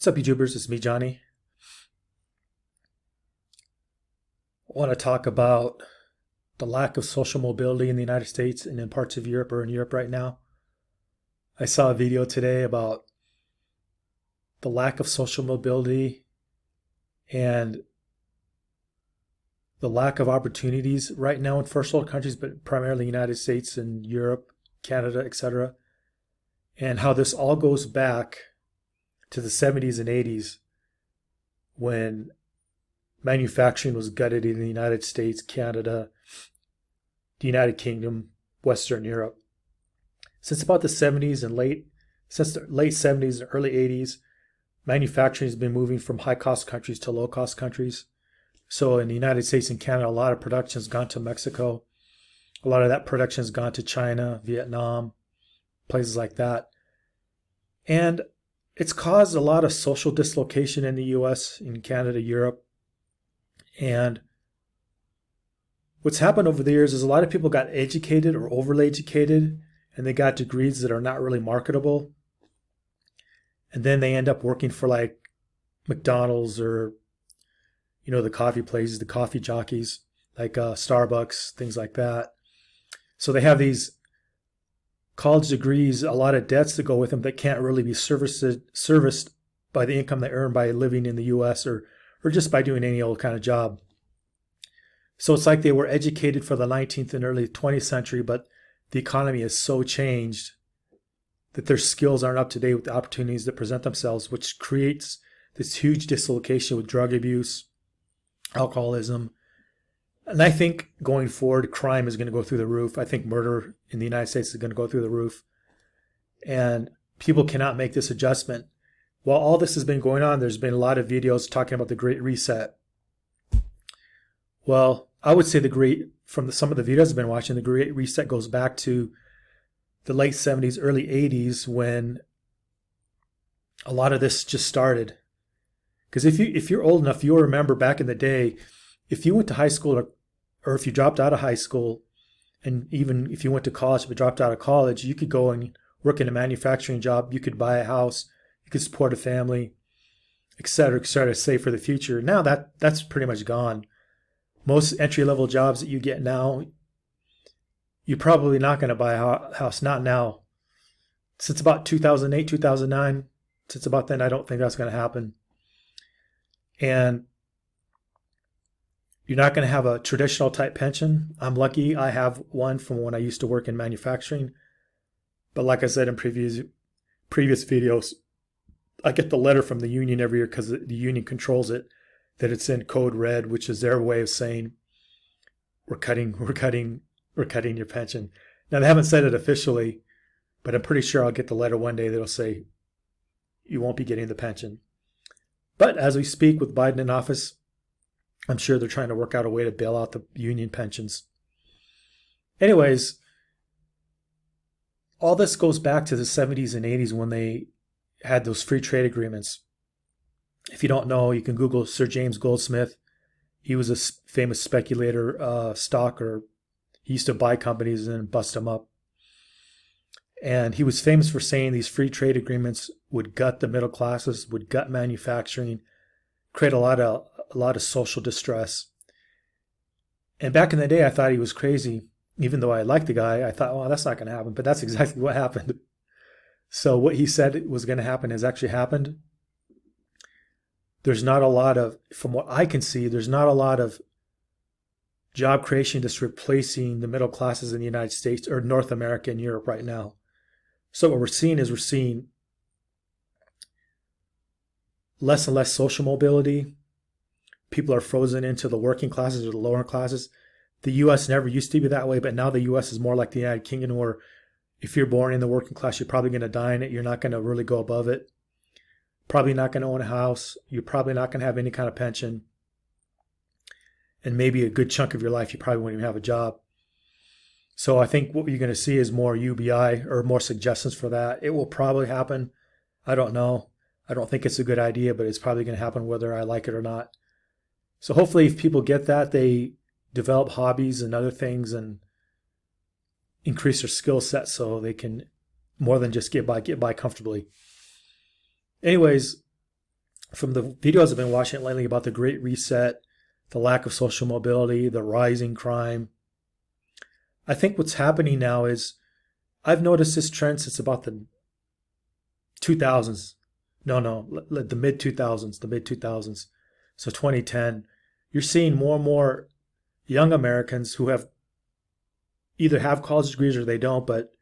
What's up, YouTubers? It's me, Johnny. I want to talk about the lack of social mobility in the United States and in parts of Europe or in Europe right now. I saw a video today about the lack of social mobility and the lack of opportunities right now in first world countries, but primarily the United States and Europe, Canada, etc. And how this all goes back to the 70s and 80s when manufacturing was gutted in the United States, Canada, the United Kingdom, Western Europe. Since about the 70s and since the late 70s and early 80s, manufacturing has been moving from high-cost countries to low-cost countries. So in the United States and Canada, a lot of production has gone to Mexico. A lot of that production has gone to China, Vietnam, places like that. And it's caused a lot of social dislocation in the US, in Canada, Europe. And what's happened over the years is a lot of people got educated or overly educated, and they got degrees that are not really marketable. And then they end up working for like McDonald's or, the coffee places, the coffee jockeys, like Starbucks, things like that. So they have these college degrees, a lot of debts that go with them that can't really be serviced by the income they earn by living in the US or just by doing any old kind of job. So it's like they were educated for the 19th and early 20th century, but the economy has so changed that their skills aren't up to date with the opportunities that present themselves, which creates this huge dislocation with drug abuse, alcoholism. And I think going forward, crime is going to go through the roof. I think murder in the United States is going to go through the roof. And people cannot make this adjustment. While all this has been going on, there's been a lot of videos talking about the Great Reset. Well, I would say some of the videos I've been watching, the Great Reset goes back to the late 70s, early 80s when a lot of this just started. Because if you're old enough, you'll remember back in the day, if you went to high school or if you dropped out of high school, and even if you went to college but dropped out of college, you could go and work in a manufacturing job, you could buy a house, you could support a family, et cetera, save for the future. Now that's pretty much gone. Most entry-level jobs that you get now, you're probably not going to buy a house, not now. Since about 2008, 2009, since about then, I don't think that's going to happen. And you're not going to have a traditional type pension. I'm lucky I have one from when I used to work in manufacturing. But like I said in previous videos, I get the letter from the union every year because the union controls it, that it's in code red, which is their way of saying we're cutting your pension. Now they haven't said it officially, but I'm pretty sure I'll get the letter one day that'll say you won't be getting the pension. But as we speak with Biden in office, I'm sure they're trying to work out a way to bail out the union pensions. Anyways, all this goes back to the 70s and 80s when they had those free trade agreements. If you don't know, you can Google Sir James Goldsmith. He was a famous speculator, stalker. He used to buy companies and then bust them up. And he was famous for saying these free trade agreements would gut the middle classes, would gut manufacturing, create a lot of social distress. And back in the day, I thought he was crazy. Even though I liked the guy, I thought, well, that's not going to happen. But that's exactly what happened. So what he said was going to happen has actually happened. There's not a lot of, from what I can see, there's not a lot of job creation that's replacing the middle classes in the United States or North America and Europe right now. So what we're seeing less and less social mobility. People are frozen into the working classes or the lower classes. The U.S. never used to be that way, but now the U.S. is more like the United Kingdom, where if you're born in the working class, you're probably going to die in it. You're not going to really go above it. Probably not going to own a house. You're probably not going to have any kind of pension. And maybe a good chunk of your life, you probably won't even have a job. So I think what you're going to see is more UBI or more suggestions for that. It will probably happen. I don't know. I don't think it's a good idea, but it's probably going to happen whether I like it or not. So hopefully if people get that, they develop hobbies and other things and increase their skill set so they can more than just get by comfortably. Anyways, from the videos I've been watching lately about the Great Reset, the lack of social mobility, the rising crime, I think what's happening now is I've noticed this trend since about the 2000s. The mid 2000s. So 2010, you're seeing more and more young Americans who have either have college degrees or they don't, but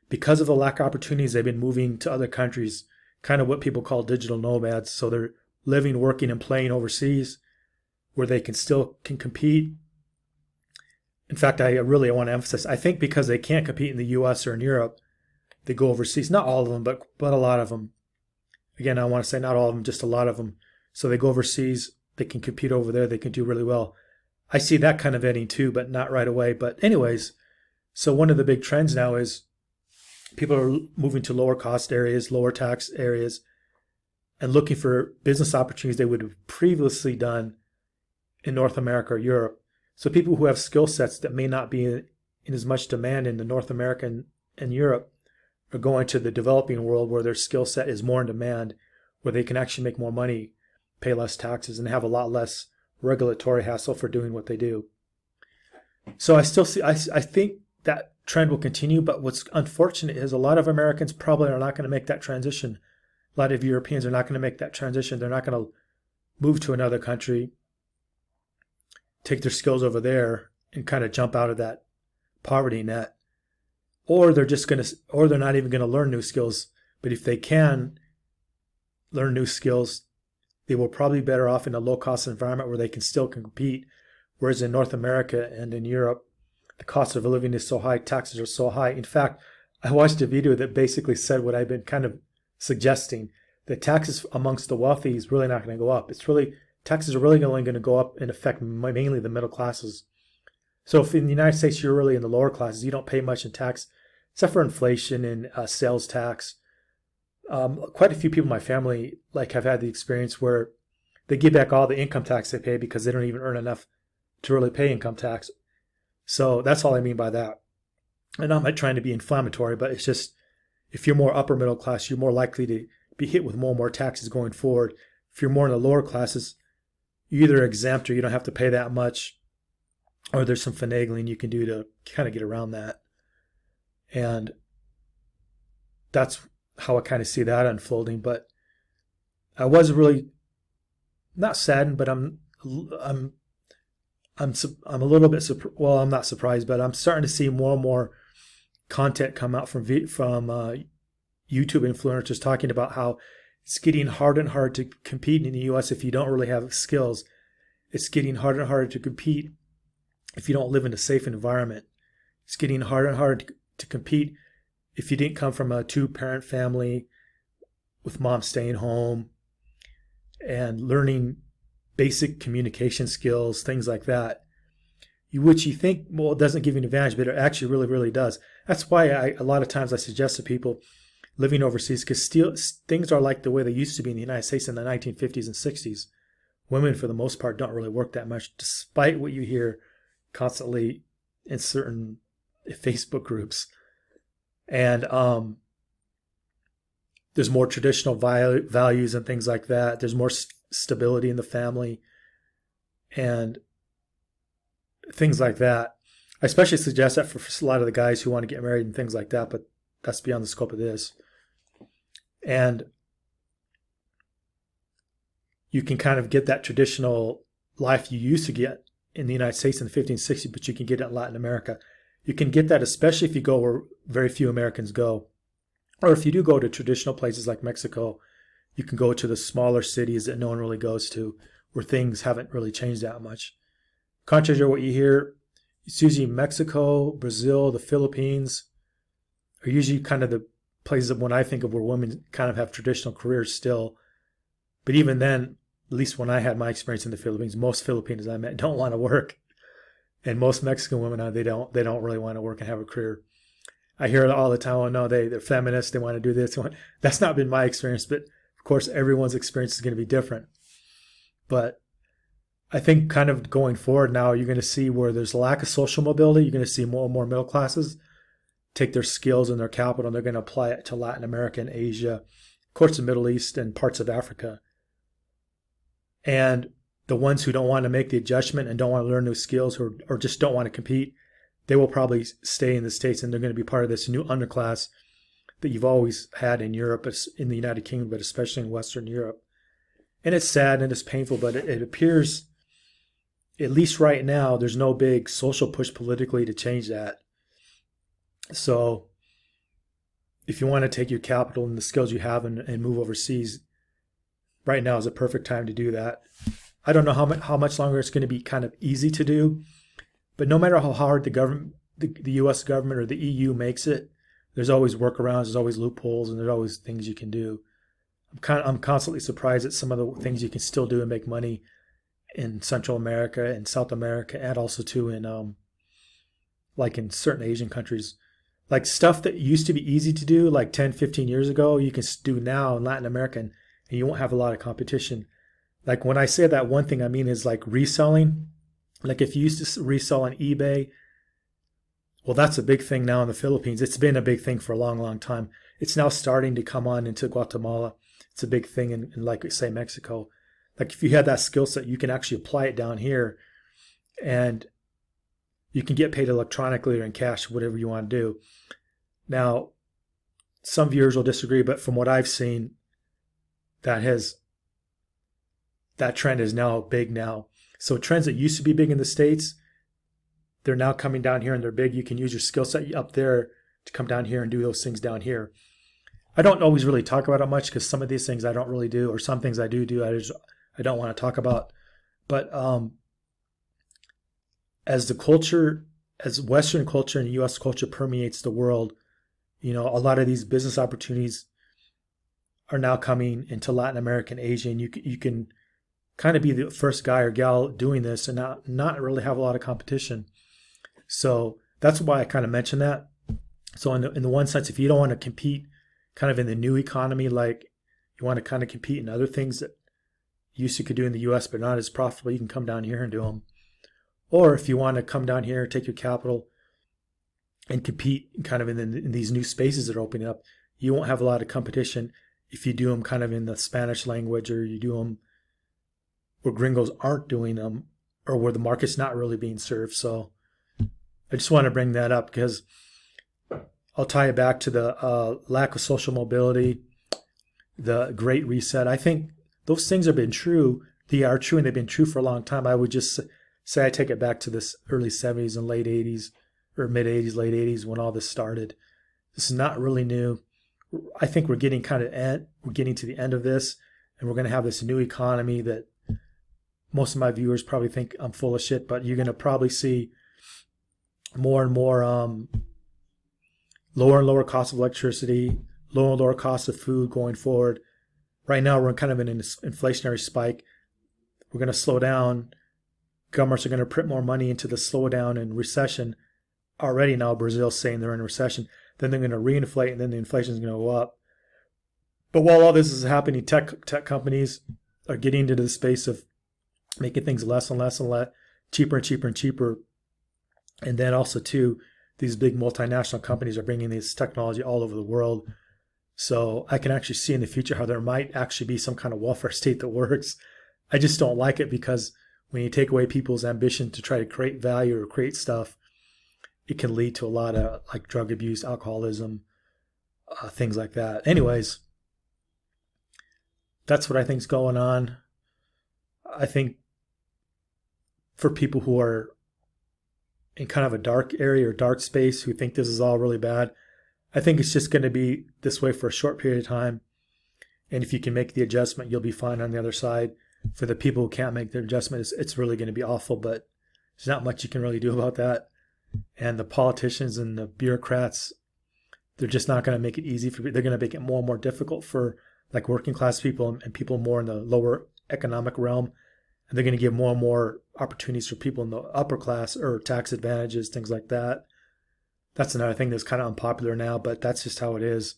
because of the lack of opportunities, they've been moving to other countries, kind of what people call digital nomads. So they're living, working, and playing overseas where they can compete. In fact, I really want to emphasize, I think because they can't compete in the US or in Europe, they go overseas. Not all of them, but a lot of them. Again, I want to say not all of them, just a lot of them. So they go overseas, they can compete over there, they can do really well. I see that kind of ending too, but not right away. But anyways, so one of the big trends now is people are moving to lower cost areas, lower tax areas, and looking for business opportunities they would have previously done in North America or Europe. So people who have skill sets that may not be in as much demand in the North America and Europe are going to the developing world where their skill set is more in demand, where they can actually make more money, pay less taxes, and have a lot less regulatory hassle for doing what they do. So I think that trend will continue, but what's unfortunate is a lot of Americans probably are not going to make that transition. A lot of Europeans are not going to make that transition. They're not going to move to another country, take their skills over there, and kind of jump out of that poverty net. Or they're not even going to learn new skills. But if they can learn new skills, they will probably be better off in a low-cost environment where they can still compete. Whereas in North America and in Europe, the cost of living is so high, taxes are so high. In fact, I watched a video that basically said what I've been kind of suggesting, that taxes amongst the wealthy is really not going to go up. Taxes are really only going to go up and affect mainly the middle classes. So if in the United States you're really in the lower classes, you don't pay much in tax, except for inflation and sales tax. Quite a few people in my family have had the experience where they give back all the income tax they pay because they don't even earn enough to really pay income tax. So that's all I mean by that. And I'm not trying to be inflammatory, but it's just if you're more upper middle class, you're more likely to be hit with more and more taxes going forward. If you're more in the lower classes, you're either exempt or you don't have to pay that much, or there's some finagling you can do to kind of get around that. And that's how I kind of see that unfolding. But I was really not saddened, but I'm a little bit I'm not surprised, but I'm starting to see more and more content come out from YouTube influencers talking about how it's getting harder and harder to compete in the U.S. if you don't really have skills. It's getting harder and harder to compete if you don't live in a safe environment. It's getting harder and harder to compete if you didn't come from a two-parent family with mom staying home and learning basic communication skills, things like that, which you think, well, it doesn't give you an advantage, but it actually really, really does. That's why a lot of times I suggest to people living overseas, because things are like the way they used to be in the United States in the 1950s and 60s. Women, for the most part, don't really work that much, despite what you hear constantly in certain Facebook groups. And there's more traditional values and things like that. There's more stability in the family and things like that. I especially suggest that for a lot of the guys who want to get married and things like that, but that's beyond the scope of this. And you can kind of get that traditional life you used to get in the United States in the 15, 60s, but you can get it in Latin America. You can get that especially if you go where very few Americans go. Or if you do go to traditional places like Mexico, you can go to the smaller cities that no one really goes to, where things haven't really changed that much. Contrary to what you hear, it's usually Mexico, Brazil, the Philippines are usually kind of the places when I think of where women kind of have traditional careers still. But even then, at least when I had my experience in the Philippines, most Filipinos I met don't want to work. And most Mexican women, they don't really want to work and have a career. I hear it all the time, oh no, they're feminists, they want to do this. That's not been my experience, but of course everyone's experience is going to be different. But I think kind of going forward now, you're going to see where there's a lack of social mobility, you're going to see more and more middle classes take their skills and their capital and they're going to apply it to Latin America and Asia, of course the Middle East and parts of Africa. And the ones who don't want to make the adjustment and don't want to learn new skills, or just don't want to compete, they will probably stay in the States, and they're going to be part of this new underclass that you've always had in Europe, in the United Kingdom, but especially in Western Europe. And it's sad and it's painful, but it appears, at least right now, there's no big social push politically to change that. So if you want to take your capital and the skills you have and move overseas, right now is a perfect time to do that. I don't know how much longer it's going to be kind of easy to do, but no matter how hard the government, the U.S. government or the EU makes it, there's always workarounds, there's always loopholes, and there's always things you can do. I'm constantly surprised at some of the things you can still do and make money in Central America and South America, and also too in like in certain Asian countries. Like stuff that used to be easy to do like 10, 15 years ago, you can do now in Latin America, and you won't have a lot of competition. Like when I say that, one thing I mean is like reselling. Like if you used to resell on eBay, well, that's a big thing now in the Philippines. It's been a big thing for a long, long time. It's now starting to come on into Guatemala. It's a big thing in like, say, Mexico. Like if you had that skill set, you can actually apply it down here, and you can get paid electronically or in cash, whatever you want to do. Now, some viewers will disagree, but from what I've seen, that trend is now big now. So trends that used to be big in the States, they're now coming down here and they're big. You can use your skill set up there to come down here and do those things down here. I don't always really talk about it much because some of these things I don't really do, or some things I do I don't want to talk about. But as the culture, as Western culture and U.S. culture permeates the world, a lot of these business opportunities are now coming into Latin America and Asia, and you can kind of be the first guy or gal doing this and not really have a lot of competition. So that's why I kind of mentioned that. So in the one sense, if you don't want to compete kind of in the new economy, like you want to kind of compete in other things that you used to could do in the U.S. but not as profitable, you can come down here and do them. Or if you want to come down here, take your capital, and compete kind of in these new spaces that are opening up, you won't have a lot of competition if you do them kind of in the Spanish language, or you do them where gringos aren't doing them, or where the market's not really being served. So I just want to bring that up because I'll tie it back to the lack of social mobility, the Great Reset. I think those things have been true. They are true, and they've been true for a long time. I would just say I take it back to this early 70s and late 80s, or mid 80s, late 80s, when all this started. This is not really new. I think we're getting to the end of this, and we're going to have this new economy that most of my viewers probably think I'm full of shit, but you're going to probably see more and more lower and lower cost of electricity, lower and lower cost of food going forward. Right now, we're kind of in an inflationary spike. We're going to slow down. Governments are going to print more money into the slowdown and recession. Already now, Brazil's saying they're in a recession. Then they're going to reinflate, and then the inflation is going to go up. But while all this is happening, tech companies are getting into the space of making things less and less and less, cheaper and cheaper and cheaper. And then also, too, these big multinational companies are bringing this technology all over the world. So I can actually see in the future how there might actually be some kind of welfare state that works. I just don't like it because when you take away people's ambition to try to create value or create stuff, it can lead to a lot of like drug abuse, alcoholism, things like that. Anyways, that's what I think is going on. I think for people who are in kind of a dark area or dark space, who think this is all really bad, I think it's just going to be this way for a short period of time. And if you can make the adjustment, you'll be fine on the other side. For the people who can't make the adjustment, it's really going to be awful, but there's not much you can really do about that. And the politicians and the bureaucrats, they're just not going to make it easy for people. They're going to make it more and more difficult for like working class people and people more in the lower economic realm. And they're going to give more and more opportunities for people in the upper class, or tax advantages, things like that. That's another thing that's kind of unpopular now, but that's just how it is.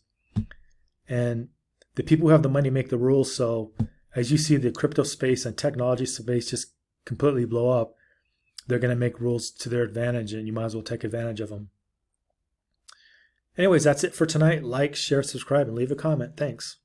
And the people who have the money make the rules. So as you see the crypto space and technology space just completely blow up, they're going to make rules to their advantage, and you might as well take advantage of them. Anyways, that's it for tonight. Like, share, subscribe, and leave a comment. Thanks.